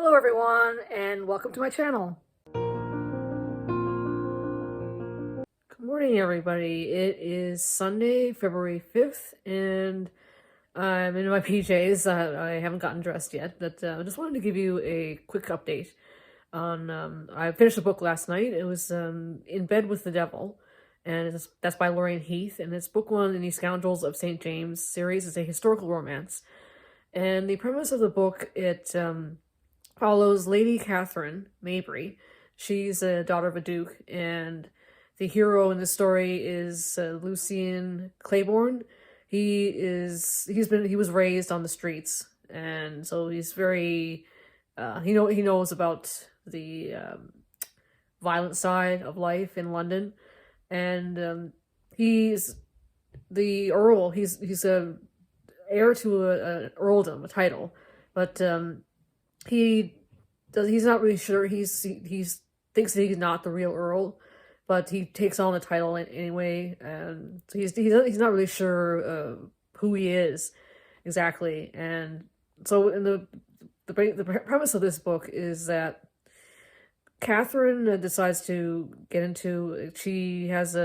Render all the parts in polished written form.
Hello everyone, and welcome to my channel. Good morning everybody. It is Sunday, February 5th, and I'm in my PJs. I haven't gotten dressed yet, but I just wanted to give you a quick update on, I finished a book last night. It was In Bed with the Devil, and that's by Lorraine Heath, and it's book one in the Scoundrels of St. James series. It's a historical romance, and the premise of the book, it follows Lady Catherine Mabry. She's a daughter of a duke, and the hero in the story is Lucian Claiborne. He was raised on the streets, and so he's very he knows about the violent side of life in London, and he's the earl. He's a heir to an earldom, a title, but he's not really sure. He's thinks that he's not the real earl, but he takes on the title anyway, and so he's not really sure who he is exactly. And so in the premise of this book is that Catherine decides to get into. She has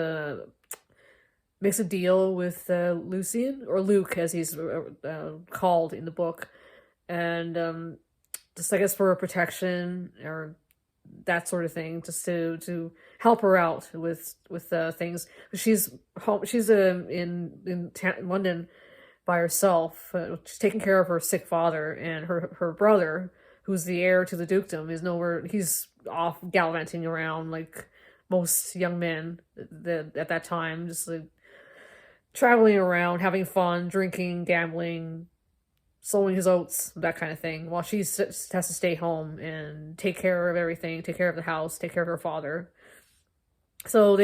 makes a deal with Lucian, or Luke as he's called in the book, and just I guess for protection or that sort of thing, just to help her out with things. She's home. She's in London by herself. She's taking care of her sick father, and her brother, who's the heir to the dukedom, is nowhere. He's off gallivanting around like most young men at that time, just like traveling around, having fun, drinking, gambling, sowing his oats, that kind of thing, while she has to stay home and take care of everything, take care of the house, take care of her father. So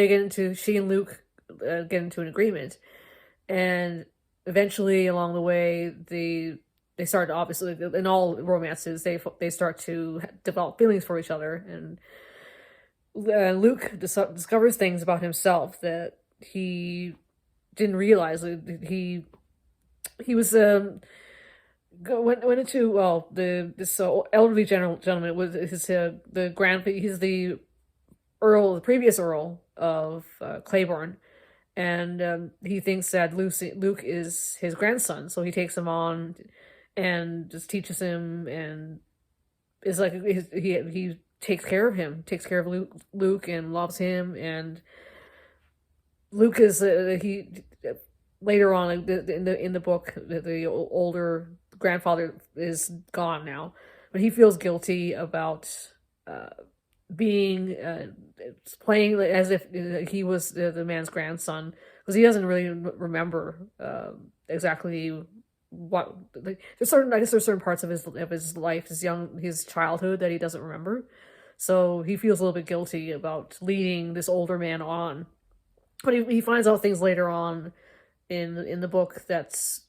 she and Luke get into an agreement, and eventually along the way, they start, obviously, in all romances, they start to develop feelings for each other, and Luke discovers things about himself that he didn't realize. He was went into, well, this elderly gentleman was he's the earl, the previous earl of Claiborne, and he thinks that Luke is his grandson, so he takes him on and just teaches him, and is like he takes care of him, takes care of Luke and loves him. And Luke is he later on in the book, the older grandfather is gone now, but he feels guilty about being playing as if he was the man's grandson, because he doesn't really remember exactly what, like, there's certain parts of his life, his childhood, that he doesn't remember. So he feels a little bit guilty about leading this older man on, but he finds out things later on in the book that's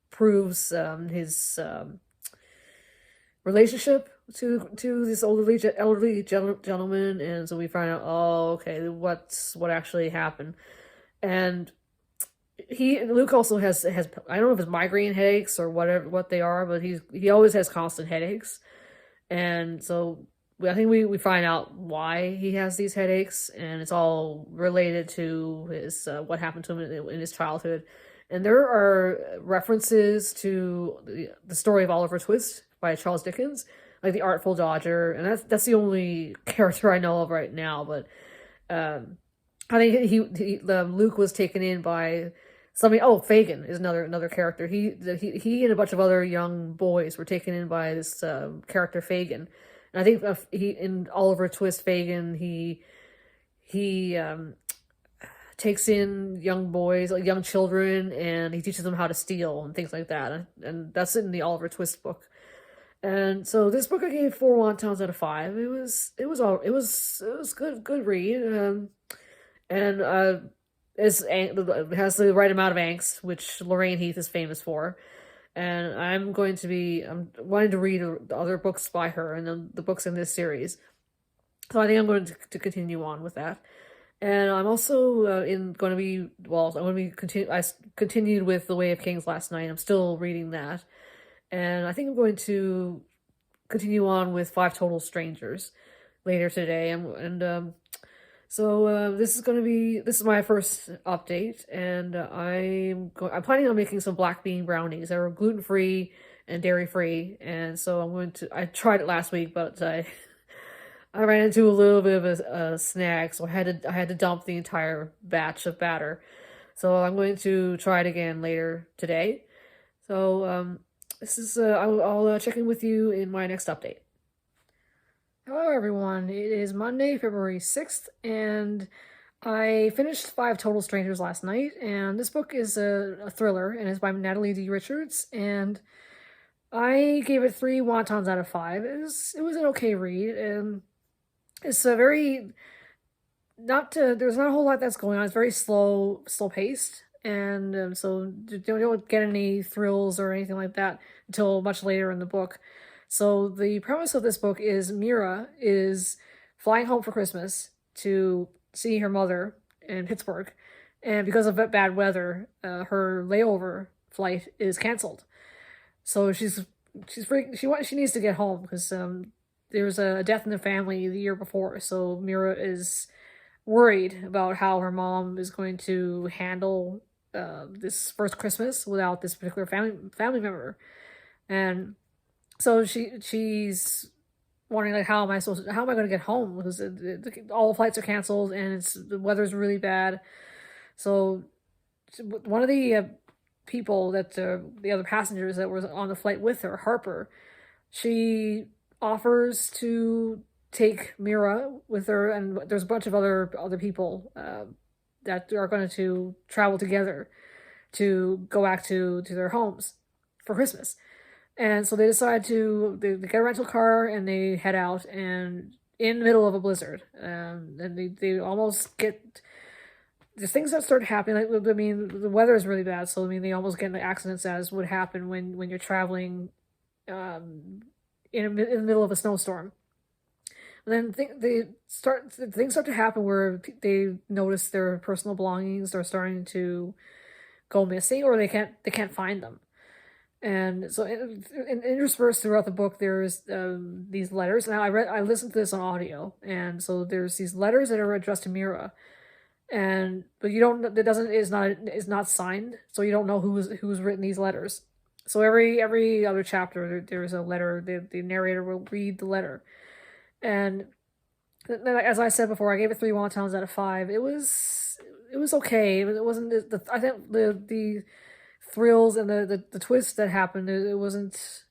proves his relationship to this elderly gentleman. And so we find out, oh, okay, what actually happened. And Luke also has I don't know if it's migraine headaches or what they are, but he always has constant headaches. And so I think we find out why he has these headaches, and it's all related to his what happened to him in his childhood. And there are references to the story of Oliver Twist by Charles Dickens, like the Artful Dodger, and that's the only character I know of right now. But I think Luke was taken in by somebody. Oh, Fagin is another character. He and a bunch of other young boys were taken in by this character Fagin. And I think in Oliver Twist, Fagin, he takes in young boys, like young children, and he teaches them how to steal and things like that. And that's in the Oliver Twist book. And so this book I gave 4 wontons out of 5. It was good read. And it has the right amount of angst, which Lorraine Heath is famous for. And I'm wanting to read the other books by her, and the books in this series. So I think I'm going to continue on with that. And I'm also I'm going to be I continued with The Way of Kings last night. I'm still reading that, and I think I'm going to continue on with Five Total Strangers later today, this is my first update, and I'm planning on making some black bean brownies that are gluten free and dairy free, and so I tried it last week, but I ran into a little bit of a snag, so I had to dump the entire batch of batter. So I'm going to try it again later today. So this is I'll check in with you in my next update. Hello everyone, it is Monday, February 6th, and I finished Five Total Strangers last night, and this book is a thriller, and it's by Natalie D. Richards, and I gave it 3 wontons out of 5. It was an okay read, and it's a very, there's not a whole lot that's going on, it's very slow paced, and so you don't get any thrills or anything like that until much later in the book. So the premise of this book is Mira is flying home for Christmas to see her mother in Pittsburgh, and because of bad weather, her layover flight is canceled. So she needs to get home because there was a death in the family the year before. So Mira is worried about how her mom is going to handle this first Christmas without this particular family member, and so she's wondering, like, how am I going to get home, because all the flights are canceled and the weather's really bad. So one of the people that the other passengers that were on the flight with her, Harper, she offers to take Mira with her, and there's a bunch of other people that are going to travel together to go back to their homes for Christmas. And so they decide they get a rental car and they head out, and in the middle of a blizzard, and they almost get the things that start happening. Like, I mean, the weather is really bad, so I mean, they almost get into accidents, as would happen when you're traveling in the middle of a snowstorm. And then things start to happen where they notice their personal belongings are starting to go missing, or they can't find them. And so interspersed throughout the book, there's these letters. Now I listened to this on audio, and so there's these letters that are addressed to Mira, but you don't, is not signed, so you don't know who's written these letters. So every other chapter there's a letter. The narrator will read the letter, and as I said before, I gave it 3 wontons out of 5. It was okay. It wasn't I think the thrills and the twists that happened, it wasn't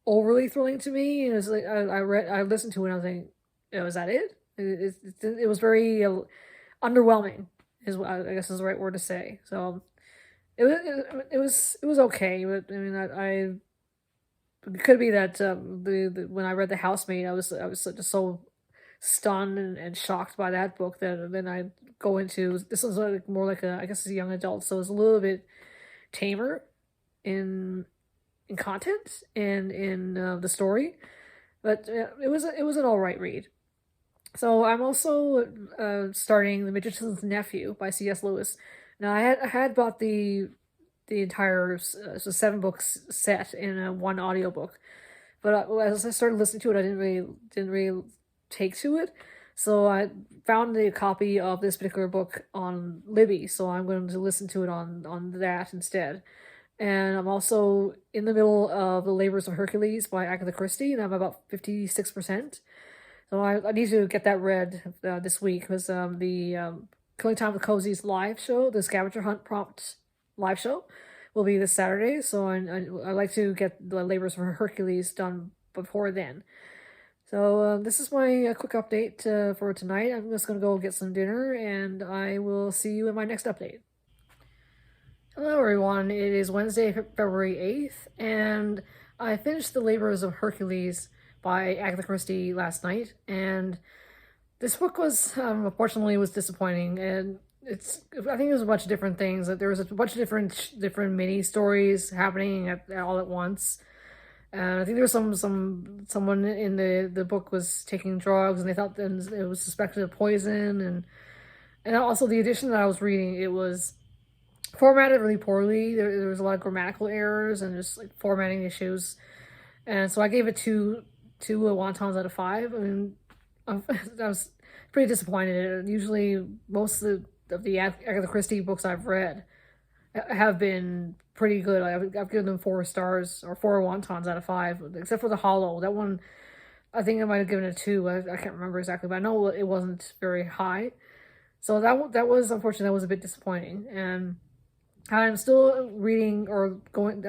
overly thrilling to me. It was like I listened to it and I was like, is that it? It was very underwhelming, is what I guess is the right word to say. So it was okay, but I mean, it could be that when I read The Housemaid, I was just so stunned and shocked by that book that then I go into this was like more like I guess a young adult, so it's a little bit tamer in content and in the story, but it was an all right read. So I'm also starting The Magician's Nephew by C.S. Lewis. Now I had bought the entire 7 books set in one audiobook, but as I started listening to it, I didn't really take to it. So I found a copy of this particular book on Libby, so I'm going to listen to it on that instead. And I'm also in the middle of The Labors of Hercules by Agatha Christie, and I'm about 56%. So I need to get that read this week, because the Killing Time with Cozy's live show, the Scavenger Hunt Prompt live show, will be this Saturday. So I like to get The Labors of Hercules done before then. So this is my quick update for tonight. I'm just going to go get some dinner, and I will see you in my next update. Hello everyone, it is Wednesday, February 8th, and I finished The Labors of Hercules by Agatha Christie last night, and this book was, unfortunately, was disappointing, and I think it was a bunch of different things. There was a bunch of different mini stories happening all at once. I think there was someone in the book was taking drugs, and they thought that it was suspected of poison, and also the edition that I was reading, it was formatted really poorly. There was a lot of grammatical errors and just like formatting issues, and so I gave it two 2 wontons out of 5. I mean, I was pretty disappointed. Usually, most of the Agatha Christie books I've read have been pretty good. I've given them 4 stars or 4 wontons out of 5, except for The Hollow. That one, I think I might have given it 2. I can't remember exactly, but I know it wasn't very high. So that was unfortunately, that was a bit disappointing. And I'm still reading or going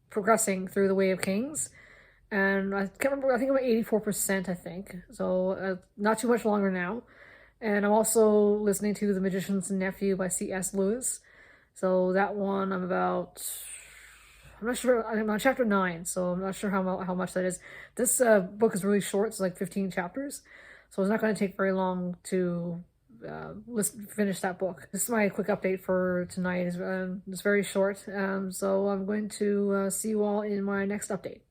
progressing through The Way of Kings, and I can't remember. I think I'm at 84%. I think so. Not too much longer now. And I'm also listening to The Magician's Nephew by C.S. Lewis. So that one I'm about. I'm not sure. I'm on chapter 9, so I'm not sure how much that is. This book is really short. It's like 15 chapters, so it's not going to take very long to finish that book. This is my quick update for tonight. It's very short, so I'm going to see you all in my next update.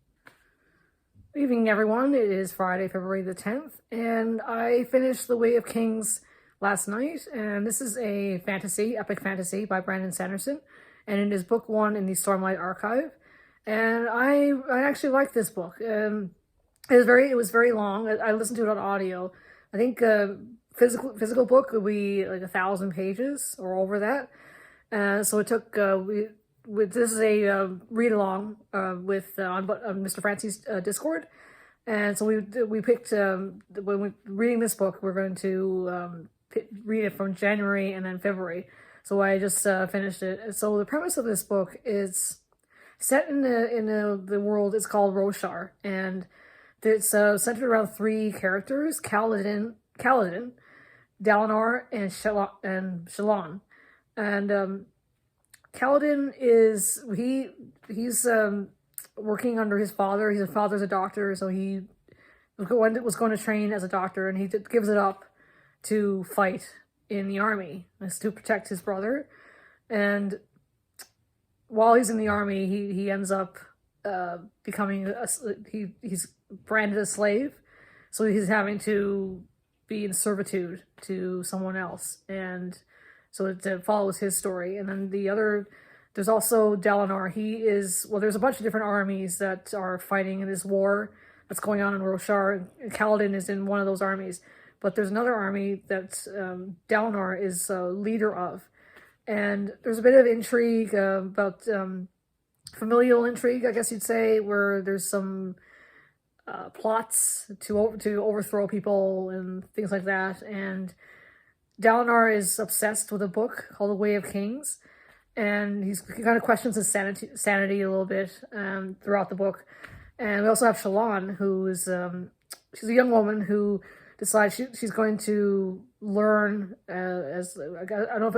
Good evening, everyone. It is Friday, February the 10th, and I finished The Way of Kings last night, and this is a fantasy, epic fantasy by Brandon Sanderson, and it is book 1 in the Stormlight Archive, and I actually like this book. It was very long. I listened to it on audio. I think physical book would be like 1,000 pages or over that. So it took this is a read along with on Mr. Francie's Discord, and so we picked when we're reading this book, we're going to read it from January and then February. So I just finished it. So the premise of this book is set in the world. It's called Roshar, and it's centered around 3 characters: Kaladin, Dalinar, and Shallan. And Kaladin is he's working under his father. His father's a doctor, so he was going to train as a doctor, and he gives it up to fight in the army. It's to protect his brother. And while he's in the army, he ends up becoming he's branded a slave, so he's having to be in servitude to someone else, and so it follows his story. And then there's also Dalinar. There's a bunch of different armies that are fighting in this war that's going on in Roshar. Kaladin is in one of those armies, but there's another army that Dalinar is leader of, and there's a bit of intrigue about familial intrigue, I guess you'd say, where there's some plots to overthrow people and things like that. And Dalinar is obsessed with a book called The Way of Kings, and he kind of questions his sanity a little bit throughout the book. And we also have Shallan, who is she's a young woman who decides she's going to learn I don't know if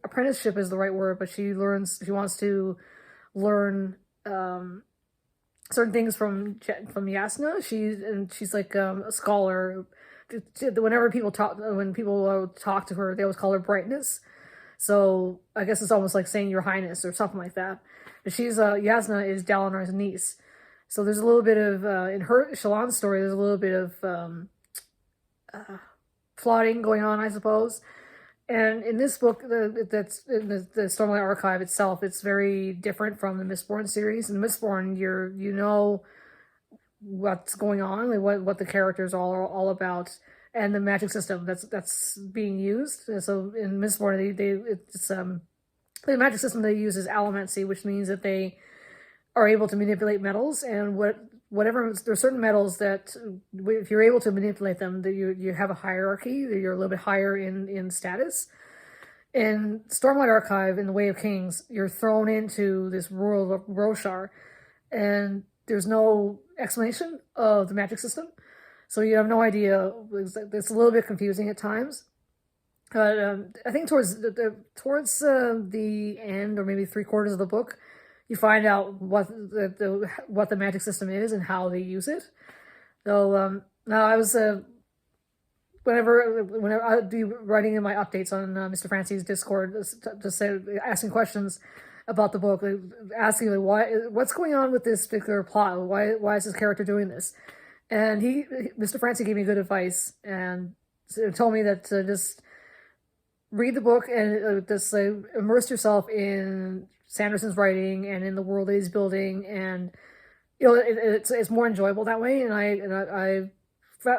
apprenticeship is the right word, but she wants to learn certain things from Yasna. She's like a scholar. When people talk to her, they always call her Brightness. So I guess it's almost like saying Your Highness or something like that. But Yasna is Dalinar's niece. So there's a little bit of in her Shallan's story. There's a little bit of plotting going on, I suppose. And in this book, that's in the Stormlight Archive itself, it's very different from the Mistborn series. In Mistborn, you know what's going on, like what the characters are all about, and the magic system that's being used. And so in Mistborn, the magic system they use is allomancy, which means that they are able to manipulate metals, and there's certain metals that if you're able to manipulate them, that you have a hierarchy, you're a little bit higher in status. In Stormlight Archive, in The Way of Kings, you're thrown into this world of Roshar, and there's no explanation of the magic system, so you have no idea. It's a little bit confusing at times. But I think towards the end, or maybe 3/4 of the book, you find out what the magic system is and how they use it. So now I was whenever I'd be writing in my updates on Mr. Francie's Discord, just asking questions about the book, asking what's going on with this particular plot, why is this character doing this, and Mr. Francie gave me good advice and told me that to just read the book and just immerse yourself in Sanderson's writing and in the world that he's building, and it's more enjoyable that way, and I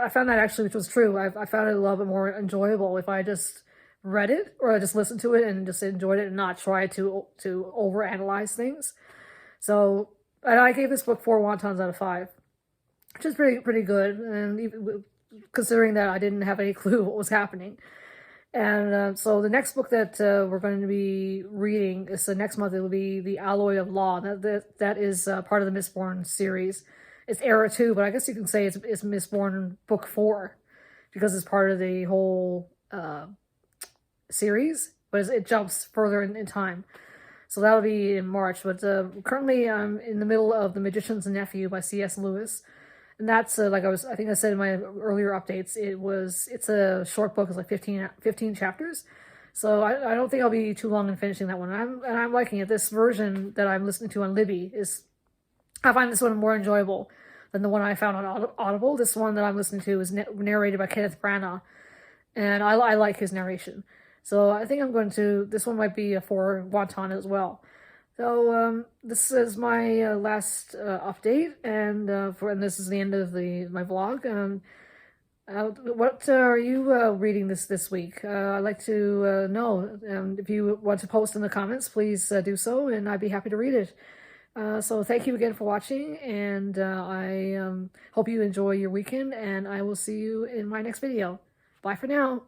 found that actually, which was true. I found it a little bit more enjoyable if I just read it or I just listened to it and just enjoyed it and not try to overanalyze things. So, and I gave this book 4 wontons out of 5, which is pretty good, and even considering that I didn't have any clue what was happening. And so the next book that we're going to be reading is the next month. It will be The Alloy of Law. That is part of the Mistborn series. It's Era 2, but I guess you can say it's Mistborn Book 4 because it's part of the whole series, but it jumps further in time. So that'll be in March. But currently I'm in the middle of The Magician's Nephew by C.S. Lewis. And that's like I think I said in my earlier updates, it's a short book. It's like 15 chapters. So I don't think I'll be too long in finishing that one. I'm liking it. This version that I'm listening to on Libby I find this one more enjoyable than the one I found on Audible. This one that I'm listening to is narrated by Kenneth Branagh, and I like his narration. So I think this one might be a 4 wonton as well. So this is my last update, and this is the end of my vlog. What are you reading this week? I'd like to know. If you want to post in the comments, please do so, and I'd be happy to read it. So thank you again for watching, and I hope you enjoy your weekend, and I will see you in my next video. Bye for now.